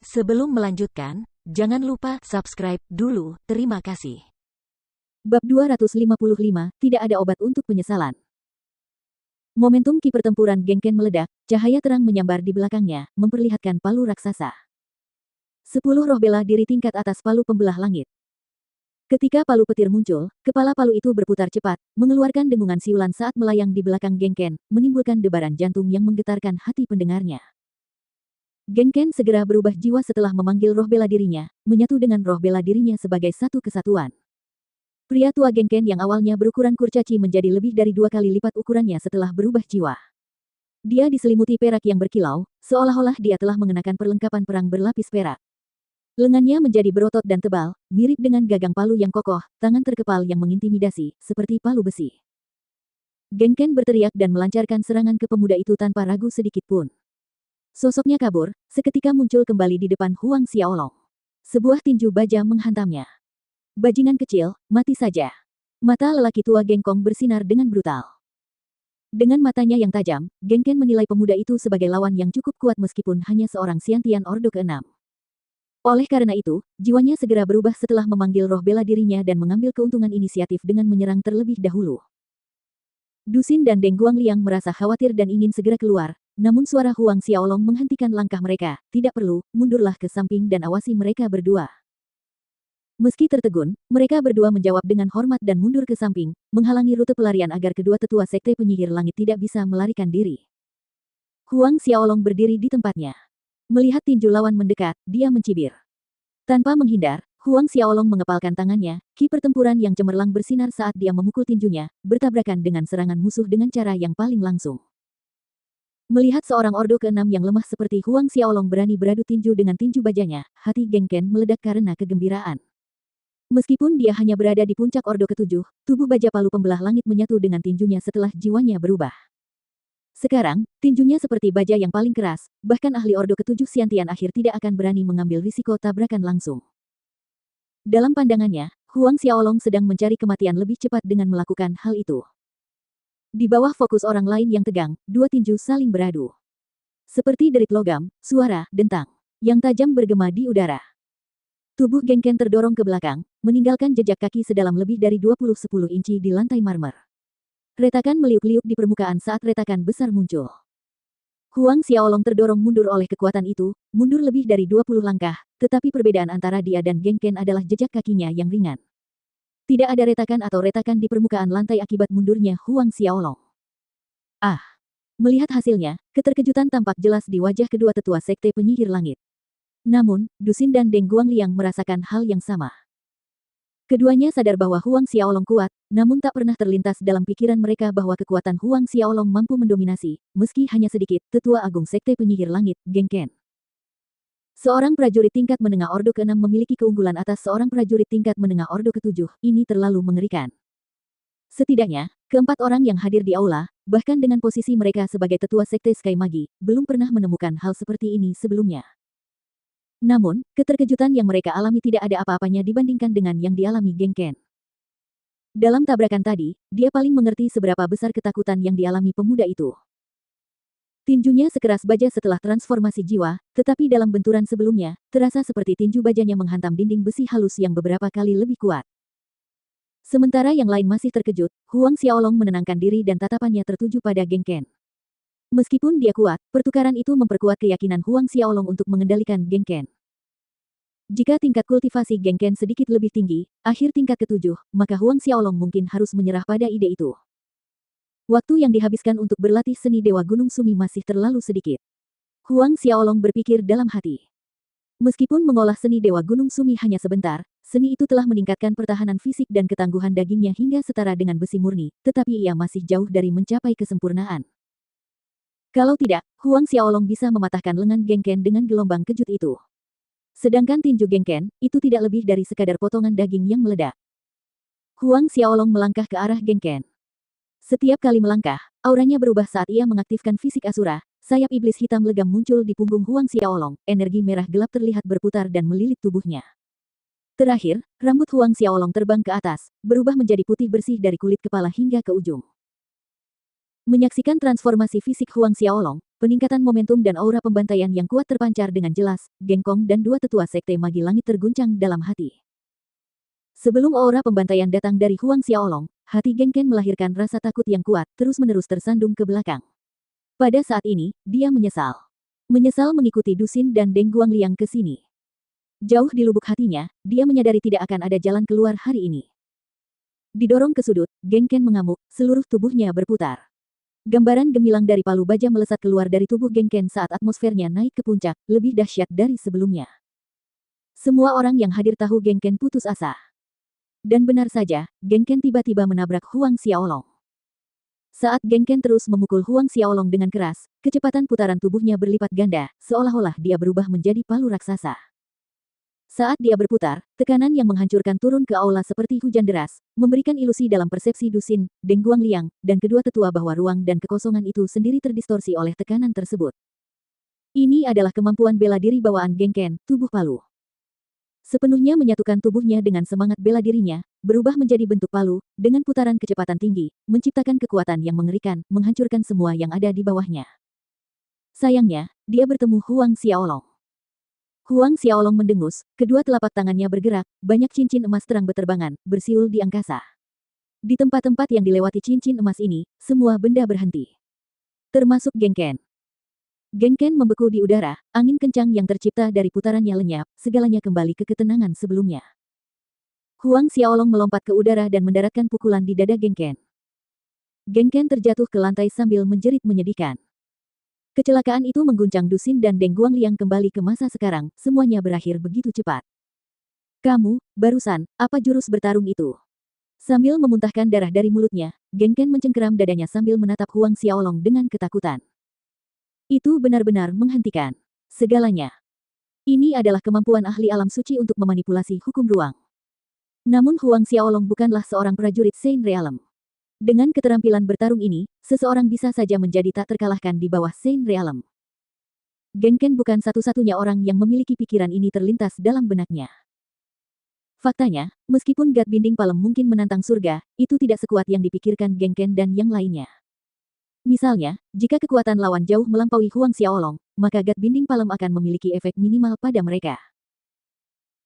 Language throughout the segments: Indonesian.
Sebelum melanjutkan, jangan lupa subscribe dulu. Terima kasih. Bab 255, tidak ada obat untuk penyesalan. Momentum ki pertempuran Genken meledak, cahaya terang menyambar di belakangnya, memperlihatkan palu raksasa. 10 roh bela diri tingkat atas palu pembelah langit. Ketika palu petir muncul, kepala palu itu berputar cepat, mengeluarkan dengungan siulan saat melayang di belakang Genken, menimbulkan debaran jantung yang menggetarkan hati pendengarnya. Genken segera berubah jiwa setelah memanggil roh bela dirinya, menyatu dengan roh bela dirinya sebagai satu kesatuan. Pria tua Genken yang awalnya berukuran kurcaci menjadi lebih dari 2 kali lipat ukurannya setelah berubah jiwa. Dia diselimuti perak yang berkilau, seolah-olah dia telah mengenakan perlengkapan perang berlapis perak. Lengannya menjadi berotot dan tebal, mirip dengan gagang palu yang kokoh, tangan terkepal yang mengintimidasi, seperti palu besi. Genken berteriak dan melancarkan serangan ke pemuda itu tanpa ragu sedikit pun. Sosoknya kabur, seketika muncul kembali di depan Huang Xiaolong. Sebuah tinju baja menghantamnya. Bajingan kecil, mati saja. Mata lelaki tua Gengkong bersinar dengan brutal. Dengan matanya yang tajam, Genken menilai pemuda itu sebagai lawan yang cukup kuat meskipun hanya seorang Xiantian Ordo ke-6. Oleh karena itu, jiwanya segera berubah setelah memanggil roh bela dirinya dan mengambil keuntungan inisiatif dengan menyerang terlebih dahulu. Dusin dan Deng Guangliang merasa khawatir dan ingin segera keluar, namun suara Huang Xiaolong menghentikan langkah mereka. Tidak perlu, mundurlah ke samping dan awasi mereka berdua. Meski tertegun, mereka berdua menjawab dengan hormat dan mundur ke samping, menghalangi rute pelarian agar kedua tetua sekte penyihir langit tidak bisa melarikan diri. Huang Xiaolong berdiri di tempatnya. Melihat tinju lawan mendekat, dia mencibir. Tanpa menghindar, Huang Xiaolong mengepalkan tangannya, ki pertempuran yang cemerlang bersinar saat dia memukul tinjunya, bertabrakan dengan serangan musuh dengan cara yang paling langsung. Melihat seorang ordo ke-6 yang lemah seperti Huang Xiaolong berani beradu tinju dengan tinju bajanya, hati Genken meledak karena kegembiraan. Meskipun dia hanya berada di puncak ordo ke-7, tubuh baja palu pembelah langit menyatu dengan tinjunya setelah jiwanya berubah. Sekarang, tinjunya seperti baja yang paling keras, bahkan ahli ordo ke-7 Xiantian akhir tidak akan berani mengambil risiko tabrakan langsung. Dalam pandangannya, Huang Xiaolong sedang mencari kematian lebih cepat dengan melakukan hal itu. Di bawah fokus orang lain yang tegang, dua tinju saling beradu. Seperti derit logam, suara, dentang, yang tajam bergema di udara. Tubuh Genken terdorong ke belakang, meninggalkan jejak kaki sedalam lebih dari 20-10 inci di lantai marmer. Retakan meliuk-liuk di permukaan saat retakan besar muncul. Huang Xiaolong terdorong mundur oleh kekuatan itu, mundur lebih dari 20 langkah, tetapi perbedaan antara dia dan Genken adalah jejak kakinya yang ringan. Tidak ada retakan atau retakan di permukaan lantai akibat mundurnya Huang Xiaolong. Ah! Melihat hasilnya, keterkejutan tampak jelas di wajah kedua tetua sekte penyihir langit. Namun, Dusin dan Deng Guangliang merasakan hal yang sama. Keduanya sadar bahwa Huang Xiaolong kuat, namun tak pernah terlintas dalam pikiran mereka bahwa kekuatan Huang Xiaolong mampu mendominasi, meski hanya sedikit, tetua agung sekte penyihir langit, Genken. Seorang prajurit tingkat menengah ordo ke-6 memiliki keunggulan atas seorang prajurit tingkat menengah ordo ke-7, ini terlalu mengerikan. Setidaknya, keempat orang yang hadir di aula, bahkan dengan posisi mereka sebagai tetua sekte Sky Magi, belum pernah menemukan hal seperti ini sebelumnya. Namun, keterkejutan yang mereka alami tidak ada apa-apanya dibandingkan dengan yang dialami Genken. Dalam tabrakan tadi, dia paling mengerti seberapa besar ketakutan yang dialami pemuda itu. Tinjunya sekeras baja setelah transformasi jiwa, tetapi dalam benturan sebelumnya, terasa seperti tinju bajanya menghantam dinding besi halus yang beberapa kali lebih kuat. Sementara yang lain masih terkejut, Huang Xiaolong menenangkan diri dan tatapannya tertuju pada Genken. Meskipun dia kuat, pertukaran itu memperkuat keyakinan Huang Xiaolong untuk mengendalikan Genken. Jika tingkat kultivasi Genken sedikit lebih tinggi, akhir tingkat ke-7, maka Huang Xiaolong mungkin harus menyerah pada ide itu. Waktu yang dihabiskan untuk berlatih seni Dewa Gunung Sumi masih terlalu sedikit. Huang Xiaolong berpikir dalam hati. Meskipun mengolah seni Dewa Gunung Sumi hanya sebentar, seni itu telah meningkatkan pertahanan fisik dan ketangguhan dagingnya hingga setara dengan besi murni, tetapi ia masih jauh dari mencapai kesempurnaan. Kalau tidak, Huang Xiaolong bisa mematahkan lengan Genken dengan gelombang kejut itu. Sedangkan tinju Genken, itu tidak lebih dari sekadar potongan daging yang meledak. Huang Xiaolong melangkah ke arah Genken. Setiap kali melangkah, auranya berubah saat ia mengaktifkan fisik Asura, sayap iblis hitam legam muncul di punggung Huang Xiaolong, energi merah gelap terlihat berputar dan melilit tubuhnya. Terakhir, rambut Huang Xiaolong terbang ke atas, berubah menjadi putih bersih dari kulit kepala hingga ke ujung. Menyaksikan transformasi fisik Huang Xiaolong, Peningkatan momentum dan aura pembantaian yang kuat terpancar dengan jelas. Geng Kong dan dua tetua sekte magi langit terguncang dalam hati. Sebelum aura pembantaian datang dari Huang Xiaolong, hati Geng Ken melahirkan rasa takut yang kuat, terus-menerus tersandung ke belakang. Pada saat ini, dia menyesal. Menyesal mengikuti Dusin dan Deng Guangliang ke sini. Jauh di lubuk hatinya, dia menyadari tidak akan ada jalan keluar hari ini. Didorong ke sudut, Geng Ken mengamuk, seluruh tubuhnya berputar. Gambaran gemilang dari palu baja melesat keluar dari tubuh Geng Ken saat atmosfernya naik ke puncak, lebih dahsyat dari sebelumnya. Semua orang yang hadir tahu Geng Ken putus asa. Dan benar saja, Geng Ken tiba-tiba menabrak Huang Xiaolong. Saat Geng Ken terus memukul Huang Xiaolong dengan keras, kecepatan putaran tubuhnya berlipat ganda, seolah-olah dia berubah menjadi palu raksasa. Saat dia berputar, tekanan yang menghancurkan turun ke aula seperti hujan deras, memberikan ilusi dalam persepsi Dusin, Deng Guangliang, dan kedua tetua bahwa ruang dan kekosongan itu sendiri terdistorsi oleh tekanan tersebut. Ini adalah kemampuan bela diri bawaan Geng Ken, tubuh palu. Sepenuhnya menyatukan tubuhnya dengan semangat bela dirinya, berubah menjadi bentuk palu, dengan putaran kecepatan tinggi, menciptakan kekuatan yang mengerikan, menghancurkan semua yang ada di bawahnya. Sayangnya, dia bertemu Huang Xiaolong. Huang Xiaolong mendengus, kedua telapak tangannya bergerak, banyak cincin emas terang beterbangan, bersiul di angkasa. Di tempat-tempat yang dilewati cincin emas ini, semua benda berhenti. Termasuk Geng Ken. Geng Ken membeku di udara, angin kencang yang tercipta dari putarannya lenyap, segalanya kembali ke ketenangan sebelumnya. Huang Xiaolong melompat ke udara dan mendaratkan pukulan di dada Geng Ken. Geng Ken terjatuh ke lantai sambil menjerit menyedihkan. Kecelakaan itu mengguncang Dusin dan Deng Guangliang kembali ke masa sekarang, semuanya berakhir begitu cepat. Kamu, barusan, apa jurus bertarung itu? Sambil memuntahkan darah dari mulutnya, Geng Ken mencengkeram dadanya sambil menatap Huang Xiaolong dengan ketakutan. Itu benar-benar menghentikan segalanya. Ini adalah kemampuan ahli alam suci untuk memanipulasi hukum ruang. Namun Huang Xiaolong bukanlah seorang prajurit Saint Realm. Dengan keterampilan bertarung ini, seseorang bisa saja menjadi tak terkalahkan di bawah Saint Realm. Geng Ken bukan satu-satunya orang yang memiliki pikiran ini terlintas dalam benaknya. Faktanya, meskipun God Binding Palem mungkin menantang surga, itu tidak sekuat yang dipikirkan Geng Ken dan yang lainnya. Misalnya, jika kekuatan lawan jauh melampaui Huang Xiaolong, maka God Binding Palem akan memiliki efek minimal pada mereka.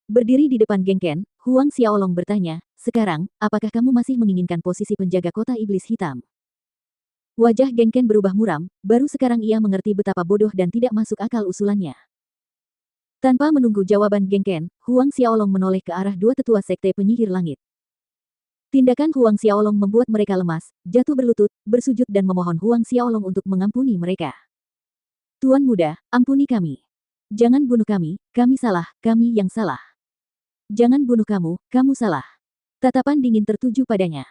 Berdiri di depan Geng Ken, Huang Xiaolong bertanya, sekarang, apakah kamu masih menginginkan posisi penjaga kota iblis hitam? Wajah Geng Ken berubah muram, baru sekarang ia mengerti betapa bodoh dan tidak masuk akal usulannya. Tanpa menunggu jawaban Geng Ken, Huang Xiaolong menoleh ke arah dua tetua sekte penyihir langit. Tindakan Huang Xiaolong membuat mereka lemas, jatuh berlutut, bersujud dan memohon Huang Xiaolong untuk mengampuni mereka. Tuan muda, ampuni kami. Jangan bunuh kami salah, kami yang salah. Jangan bunuh kamu salah. Tatapan dingin tertuju padanya.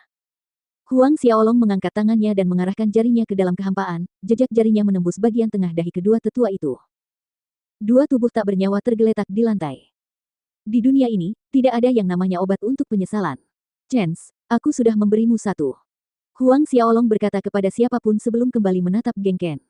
Huang Xiaolong mengangkat tangannya dan mengarahkan jarinya ke dalam kehampaan, jejak jarinya menembus bagian tengah dahi kedua tetua itu. Dua tubuh tak bernyawa tergeletak di lantai. Di dunia ini, tidak ada yang namanya obat untuk penyesalan. Chance, aku sudah memberimu satu. Huang Xiaolong berkata kepada siapapun sebelum kembali menatap Geng Ken.